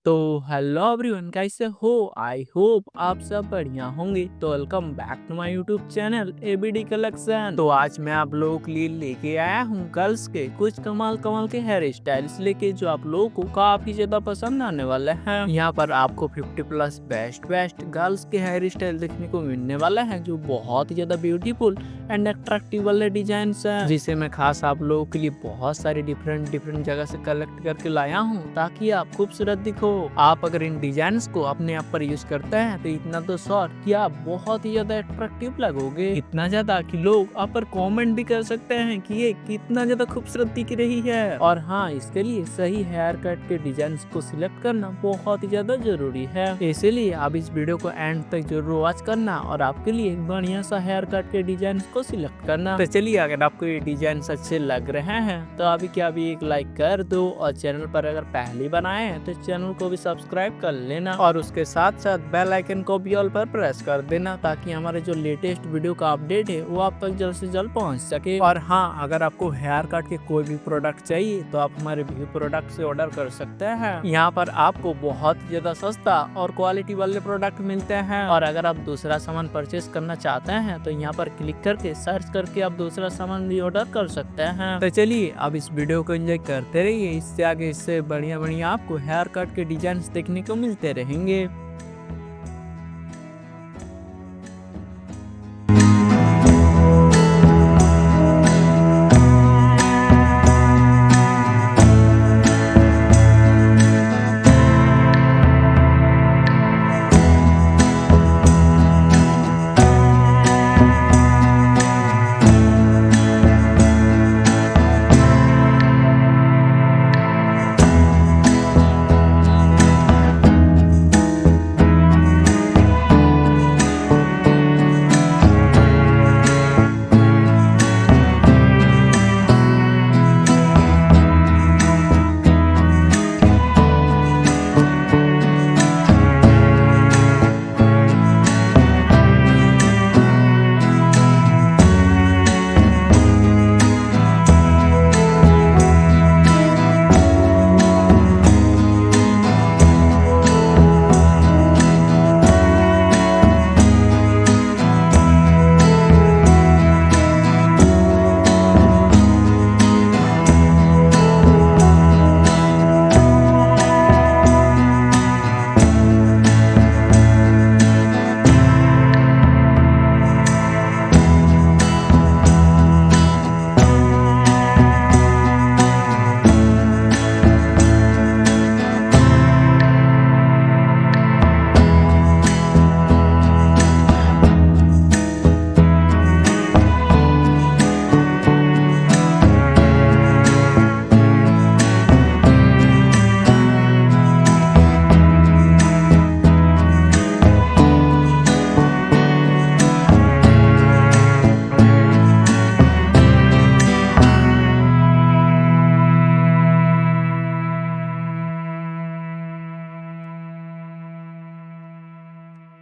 तो hello everyone, कैसे हो? आई होप आप सब बढ़िया होंगे। तो welcome back to my YouTube channel ABD collection. तो आज मैं आप लोगों के लिए लेके आया हूँ गर्ल्स के कुछ कमाल कमाल के हेयर स्टाइल्स लेके, जो आप लोगों को काफी ज्यादा पसंद आने वाले हैं। यहाँ पर आपको 50+ बेस्ट गर्ल्स के हेयर स्टाइल देखने को मिलने वाला है, जो बहुत ही ज्यादा ब्यूटीफुल एंड अट्रैक्टिव वाले डिजाइन है, जिसे मैं खास आप लोगों के लिए बहुत सारे डिफरेंट जगह से कलेक्ट करके लाया हूँ, ताकि आप खूबसूरत दिखो। आप अगर इन डिजाइन को अपने आप पर यूज करते हैं तो इतना तो श्योर कि आप बहुत ही ज्यादा अट्रैक्टिव लगोगे, इतना ज्यादा कि लोग आप पर कमेंट भी कर सकते हैं कि ये कितना ज्यादा खूबसूरत दिख रही है। और हाँ, इसके लिए सही हेयर कट के डिजाइन को सिलेक्ट करना बहुत ही ज्यादा जरूरी है, इसीलिए आप इस वीडियो को एंड तक जरूर वॉच करना और आपके लिए बढ़िया सा हेयर कट के डिजाइन को सिलेक्ट करना। तो चलिए, अगर आपको ये डिजाइन अच्छे लग रहे हैं तो अभी क्या भी एक लाइक कर दो, और चैनल पर अगर पहली बनाए हैं तो चैनल को भी सब्सक्राइब कर लेना, और उसके साथ साथ बेल आइकन को भी ऑल पर प्रेस कर देना, ताकि हमारे जो लेटेस्ट वीडियो का अपडेट है वो आप तक जल्द से जल्द पहुंच सके। और हाँ, अगर आपको हेयर कट के कोई भी प्रोडक्ट चाहिए तो आप हमारे व्यू प्रोडक्ट से ऑर्डर कर सकते हैं। यहाँ पर आपको बहुत ज्यादा सस्ता और क्वालिटी वाले प्रोडक्ट मिलते हैं, और अगर आप दूसरा सामान परचेस करना चाहते हैं तो यहाँ पर क्लिक करके सर्च करके आप दूसरा सामान भी ऑर्डर कर सकते हैं। तो चलिए, अब इस वीडियो को एंजॉय करते रहिए, इससे आगे इससे बढ़िया आपको हेयर कट के डिजाइन देखने को मिलते रहेंगे।